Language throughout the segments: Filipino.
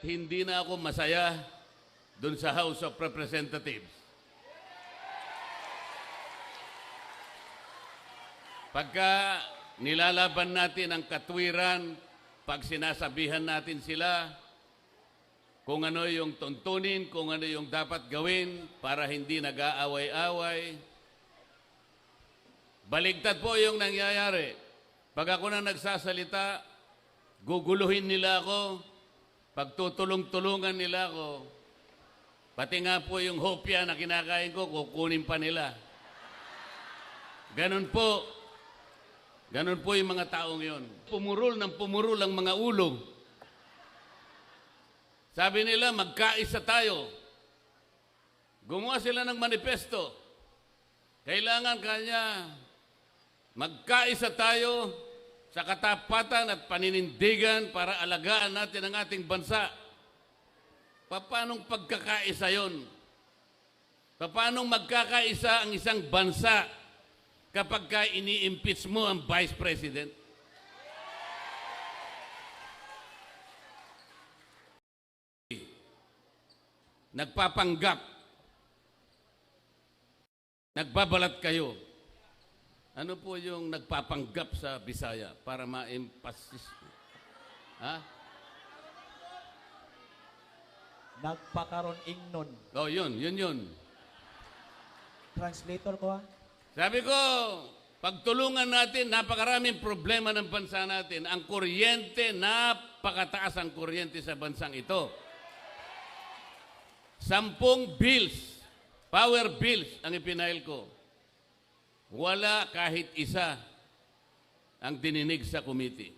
hindi na ako masaya dun sa House of Representatives. Pagka nilalaban natin ang katwiran, pag sinasabihan natin sila kung ano yung tuntunin, kung ano yung dapat gawin para hindi nag-aaway-away, baligtad po yung nangyayari. Pag ako na nagsasalita, guguluhin nila ako, pagtutulong-tulungan nila ako, pati nga po yung hopya na kinakain ko, kukunin pa nila. Ganun po yung mga taong yon. Pumurol ng pumurol ang mga ulo. Sabi nila, magkaisa tayo. Gumawa sila ng manifesto. Kailangan kanya magkaisa tayo sa katapatan at paninindigan para alagaan natin ang ating bansa. Paanong pagkakaisa yon? Paanong magkakaisa ang isang bansa kapag ini-impeach mo ang Vice President? Nagpapanggap. Nagbabalat kayo. Ano po yung nagpapanggap sa Bisaya para ma-emphasis? Ha? Nagpakaroon ingnon. Oh, yun. Translator ko ha? Sabi ko, pagtulungan natin, napakaraming problema ng bansa natin. Ang kuryente, napakataas ang kuryente sa bansang ito. 10 bills, power bills ang ipinail ko. Wala kahit isa ang dininig sa committee.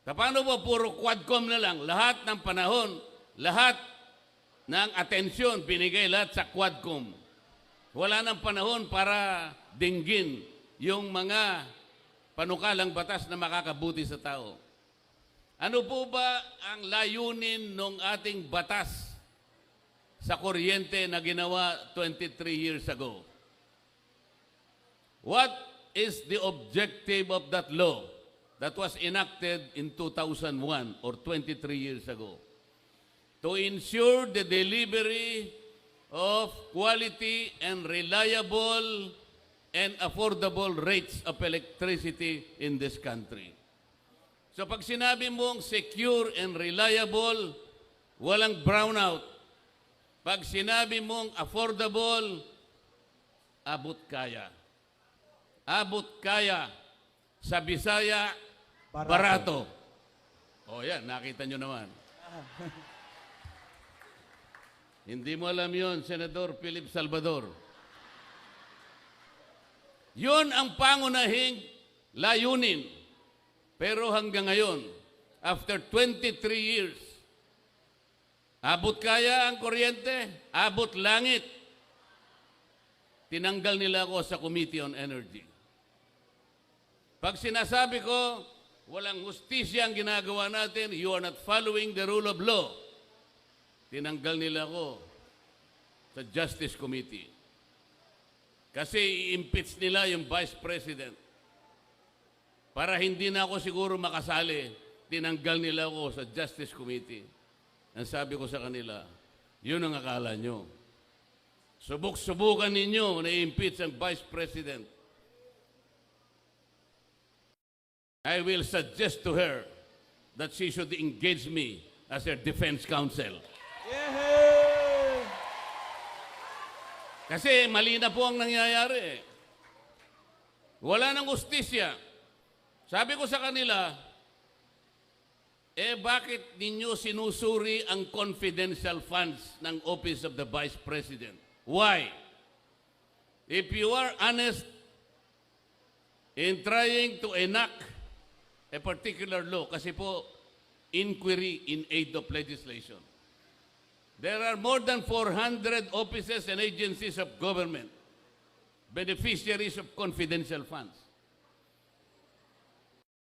Paano po puro quadcom na lang? Lahat ng panahon, lahat ng atensyon binigay lahat sa quadcom. Wala nang panahon para dinggin yung mga panukalang batas na makakabuti sa tao. Ano po ba ang layunin ng ating batas sa kuryente na ginawa 23 years ago? What is the objective of that law that was enacted in 2001 or 23 years ago? To ensure the delivery of quality and reliable and affordable rates of electricity in this country. So pag sinabi mong secure and reliable, walang brownout. Pag sinabi mong affordable, abot kaya. Abot kaya. Sa Bisaya, barato. O yan, nakita nyo naman. Hindi mo alam yon, Senador Philip Salvador. Yun ang pangunahing layunin. Pero hanggang ngayon, after 23 years, abot kaya ang kuryente, abot langit. Tinanggal nila ako sa Committee on Energy. Pag sinasabi ko, walang hustisya ang ginagawa natin, you are not following the rule of law. Tinanggal nila ako sa Justice Committee. Kasi i-impeach nila yung Vice President. Para hindi na ako siguro makasali, tinanggal nila ako sa Justice Committee. Ang sabi ko sa kanila, yun ang akala nyo. Subok-subukan ninyo na i-impeach ang Vice President. I will suggest to her that she should engage me as her defense counsel. Yehey! Kasi mali na po ang nangyayari. Wala nang hustisya. Sabi ko sa kanila, bakit ninyo sinusuri ang confidential funds ng Office of the Vice President? Why? If you are honest in trying to enact a particular law, kasi po, inquiry in aid of legislation. There are more than 400 offices and agencies of government, beneficiaries of confidential funds.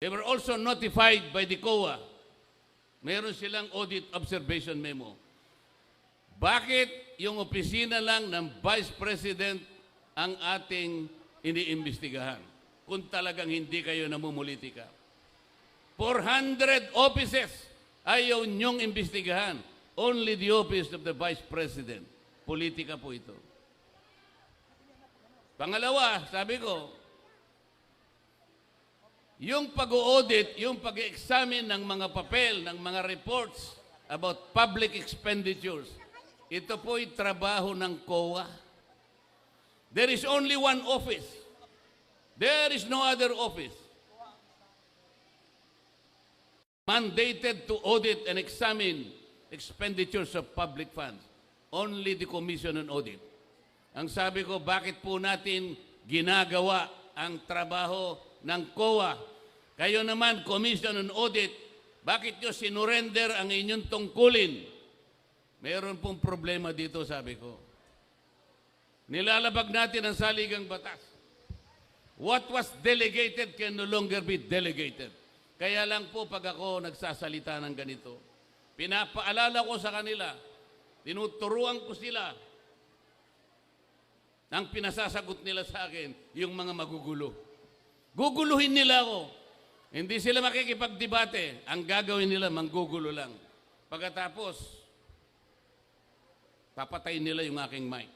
They were also notified by the COA. Meron silang audit observation memo. Bakit yung opisina lang ng Vice President ang ating iniimbestigahan kung talagang hindi kayo namumulitika? 400 offices Ayaw niyong imbestigahan. Only the office of the Vice President. Politika po ito. Pangalawa, sabi ko, yung pag-audit, yung pag-examine ng mga papel, ng mga reports about public expenditures, ito po'y trabaho ng COA. There is only one office. There is no other office mandated to audit and examine expenditures of public funds. Only the Commission on Audit. Ang sabi ko, bakit po natin ginagawa ang trabaho ng COA? Kayo naman, Commission on Audit, bakit nyo sinurrender ang inyong tungkulin? Meron pong problema dito, sabi ko. Nilalabag natin ang saligang batas. What was delegated can no longer be delegated. Kaya lang po pag ako nagsasalita ng ganito, pinapaalala ko sa kanila, tinuturuan ko sila, ang pinasasagot nila sa akin, yung mga magugulo. Guguluhin nila ako. Hindi sila makikipagdebate. Ang gagawin nila, manggugulo lang. Pagkatapos, papatayin nila yung aking mic.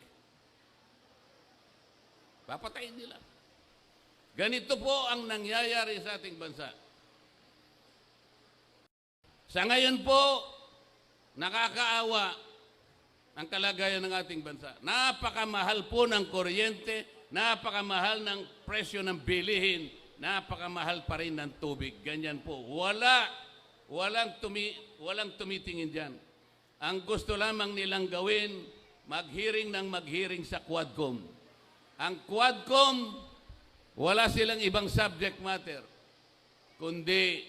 Papatayin nila. Ganito po ang nangyayari sa ating bansa. Sa ngayon po, nakakaawa ang kalagayan ng ating bansa. Napakamahal po ng kuryente, napakamahal ng presyo ng bilihin, napakamahal pa rin ng tubig. Ganyan po. Walang tumitingin dyan. Ang gusto lamang nilang gawin, mag-hearing ng mag-hearing sa Quadcom. Ang Quadcom, wala silang ibang subject matter, kundi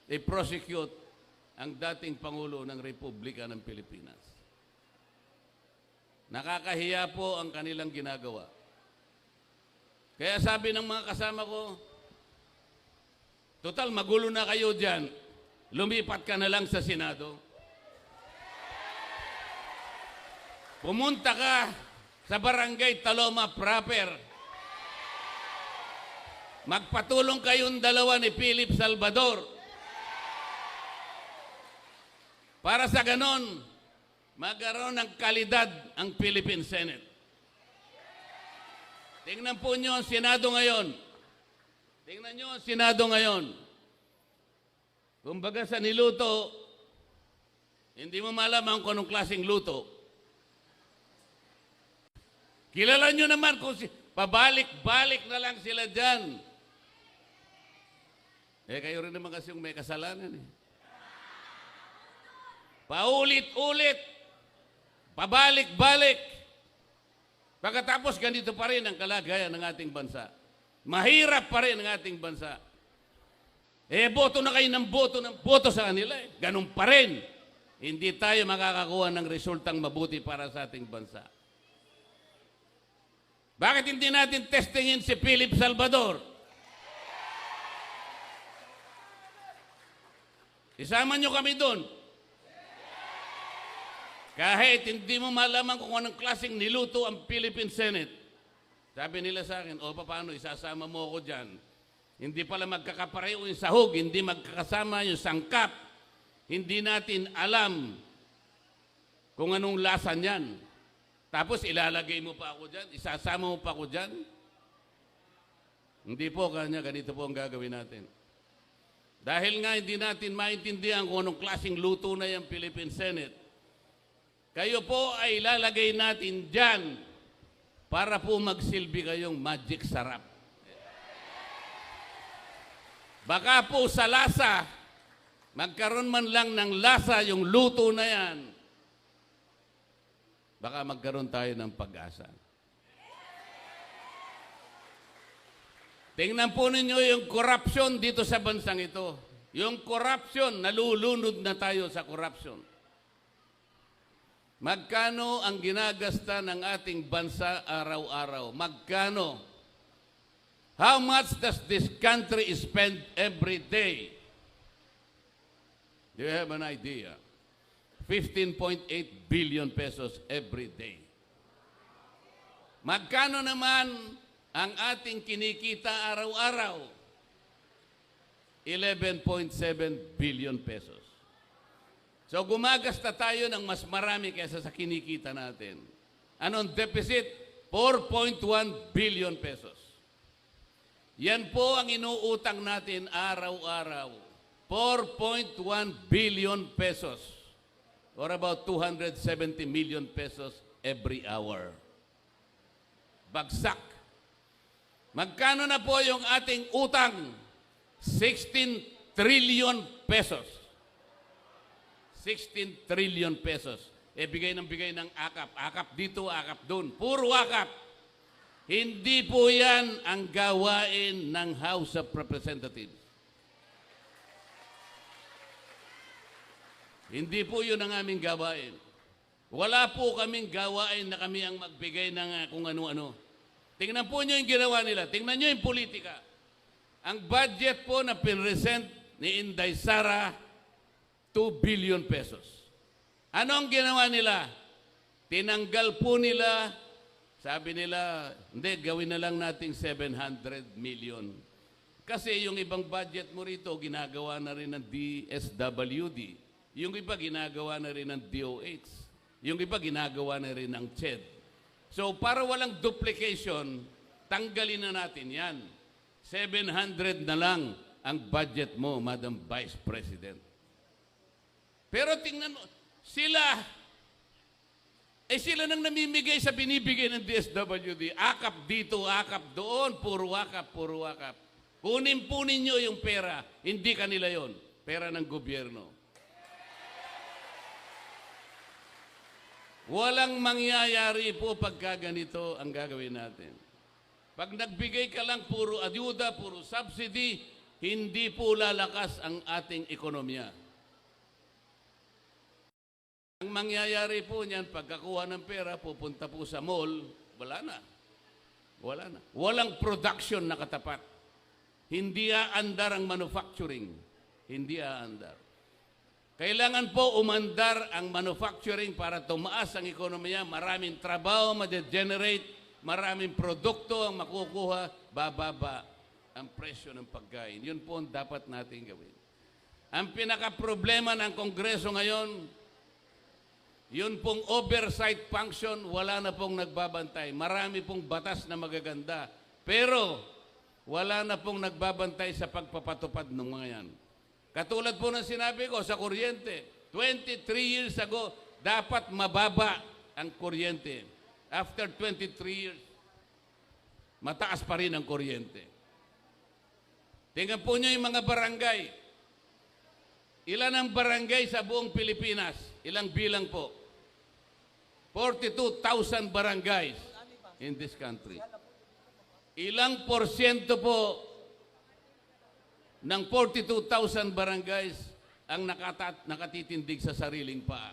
i-prosecute ang dating Pangulo ng Republika ng Pilipinas. Nakakahiya po ang kanilang ginagawa. Kaya sabi ng mga kasama ko, total magulo na kayo dyan, lumipat ka na lang sa Senado. Pumunta ka sa Barangay Taloma proper. Magpatulong kayong dalawa ni Philip Salvador. Para sa ganon, magkaroon ng kalidad ang Philippine Senate. Tingnan po nyo ang Senado ngayon. Tingnan nyo ang Senado ngayon. Kumbaga sa niluto, hindi mo malaman kung anong klaseng luto. Kilala nyo naman kung pabalik-balik na lang sila dyan. Kayo rin naman kasi yung may kasalanan eh. Paulit-ulit, pabalik-balik. Pagkatapos ganito pa rin ang kalagayan ng ating bansa. Mahirap pa rin ang ating bansa. Boto na kayo ng boto sa kanila eh. Ganun pa rin. Hindi tayo makakakuha ng resultang mabuti para sa ating bansa. Bakit hindi natin testingin si Philip Salvador? Isama nyo kami doon. Kahit hindi mo malaman kung anong klaseng niluto ang Philippine Senate. Sabi nila sa akin, paano, isasama mo ako dyan. Hindi pala magkakapareho yung sahog, hindi magkakasama yung sangkap. Hindi natin alam kung anong lasa niyan. Tapos ilalagay mo pa ako dyan, isasama mo pa ako dyan. Hindi po kanya, ganito po ang gagawin natin. Dahil nga hindi natin maintindihan kung anong klaseng luto na yung Philippine Senate, kayo po ay ilalagay natin dyan para po magsilbi kayong magic sarap. Baka po sa lasa, magkaroon man lang ng lasa yung luto na yan, baka magkaroon tayo ng pag-asa. Tingnan po ninyo yung corruption dito sa bansang ito. Yung corruption, nalulunod na tayo sa corruption. Magkano ang ginagasta ng ating bansa araw-araw? Magkano? How much does this country spend every day? Do you have an idea? 15.8 billion pesos every day. Magkano naman ang ating kinikita araw-araw? 11.7 billion pesos. So gumagasta tayo ng mas marami kaysa sa kinikita natin. Anong deficit? 4.1 billion pesos. Yan po ang inuutang natin araw-araw. 4.1 billion pesos. Or about 270 million pesos every hour. Bagsak. Magkano na po yung ating utang? 16 trillion pesos. 16 trillion pesos. Bigay ng akap. Akap dito, akap doon. Puro akap. Hindi po yan ang gawain ng House of Representatives. Hindi po yun ang aming gawain. Wala po kaming gawain na kami ang magbigay ng kung ano-ano. Tingnan po nyo yung ginawa nila. Tingnan nyo yung politika. Ang budget po na pinresent ni Inday Sara, 2 billion pesos. Ano ang ginawa nila? Tinanggal po nila, sabi nila, hindi, gawin na lang nating 700 million. Kasi yung ibang budget mo rito, ginagawa na rin ng DSWD. Yung iba, ginagawa na rin ng DOH. Yung iba, ginagawa na rin ng CHED. So, para walang duplication, tanggalin na natin yan. 700 na lang ang budget mo, Madam Vice President. Pero tingnan mo, sila nang namimigay sa binibigay ng DSWD. Akap dito, akap doon, puro akap, puro akap. Kunin po ninyo yung pera, hindi kanila yon, pera ng gobyerno. Walang mangyayari po pagka ganito ang gagawin natin. Pag nagbigay ka lang puro ayuda, puro subsidy, hindi po lalakas ang ating ekonomiya. Ang mangyayari po niyan, pagkakuha ng pera, pupunta po sa mall, wala na. Wala na. Walang production na katapat. Hindi aandar ang manufacturing. Hindi aandar. Kailangan po umandar ang manufacturing para tumaas ang ekonomiya, maraming trabaho ma-generate, maraming produkto ang makukuha, bababa ang presyo ng pagkain. Yun po ang dapat natin gawin. Ang pinaka-problema ng Kongreso ngayon, yun pong oversight function, wala na pong nagbabantay. Marami pong batas na magaganda. Pero, wala na pong nagbabantay sa pagpapatupad ng mga yan. Katulad po ng sinabi ko sa kuryente, 23 years ago, dapat mababa ang kuryente. After 23 years, mataas pa rin ang kuryente. Tingnan po nyo yung mga barangay. Ilan ang barangay sa buong Pilipinas? Ilang bilang po? 42,000 barangays in this country. Ilang porsyento po ng 42,000 barangays ang nakatitindig sa sariling paa?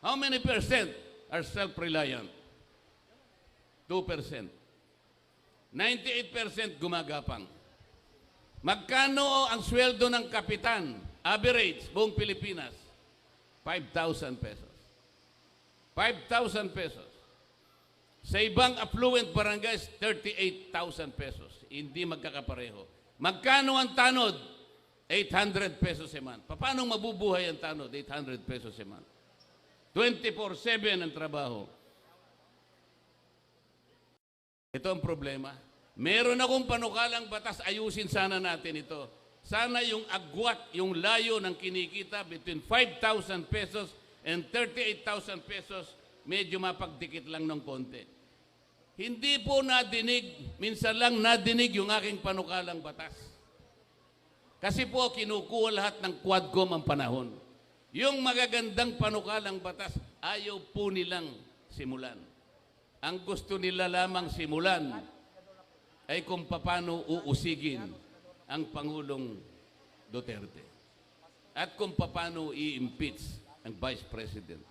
How many percent are self-reliant? 2%. 98% gumagapang. Magkano ang sweldo ng kapitan? Average, buong Pilipinas? 5,000 pesos. 5,000 pesos. Sa ibang affluent barangays, 38,000 pesos. Hindi magkakapareho. Magkano ang tanod? 800 pesos a month. Paano mabubuhay ang tanod? 800 pesos a month. 24/7 ang trabaho. Ito ang problema. Meron akong panukalang batas, ayusin sana natin ito. Sana yung agwat, yung layo ng kinikita between 5,000 pesos and 38,000 pesos, medyo mapagdikit lang ng konti. Hindi po nadinig, minsan lang nadinig yung aking panukalang batas. Kasi po kinukuha lahat ng Quadcom ang panahon. Yung magagandang panukalang batas, ayaw po nilang simulan. Ang gusto nila lamang simulan ay kung paano uusigin ang Pangulong Duterte at kung paano i-impeach ang Vice President.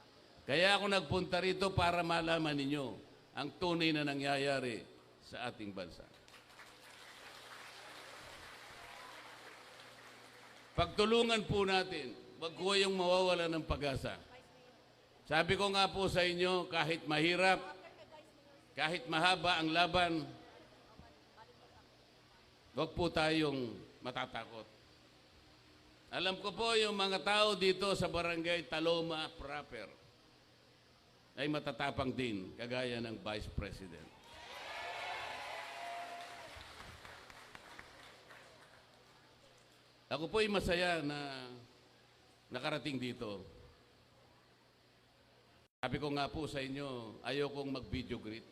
Kaya ako nagpunta rito para malaman ninyo ang tunay na nangyayari sa ating bansa. Pagtulungan po natin, wag ko yung mawawala ng pag-asa. Sabi ko nga po sa inyo, kahit mahirap, kahit mahaba ang laban, wag po tayong matatakot. Alam ko po yung mga tao dito sa barangay Taloma proper ay matatapang din, kagaya ng Vice President. Ako po ay masaya na nakarating dito. Sabi ko nga po sa inyo, ayokong mag-video greet.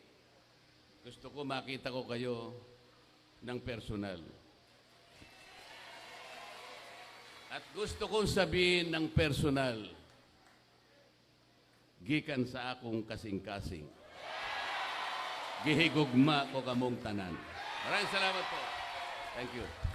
Gusto ko makita ko kayo ng personal. At gusto kong sabihin ng personal, gikan sa akong kasing-kasing. Gihigugma ko kamong tanan. Maraming salamat po. Thank you.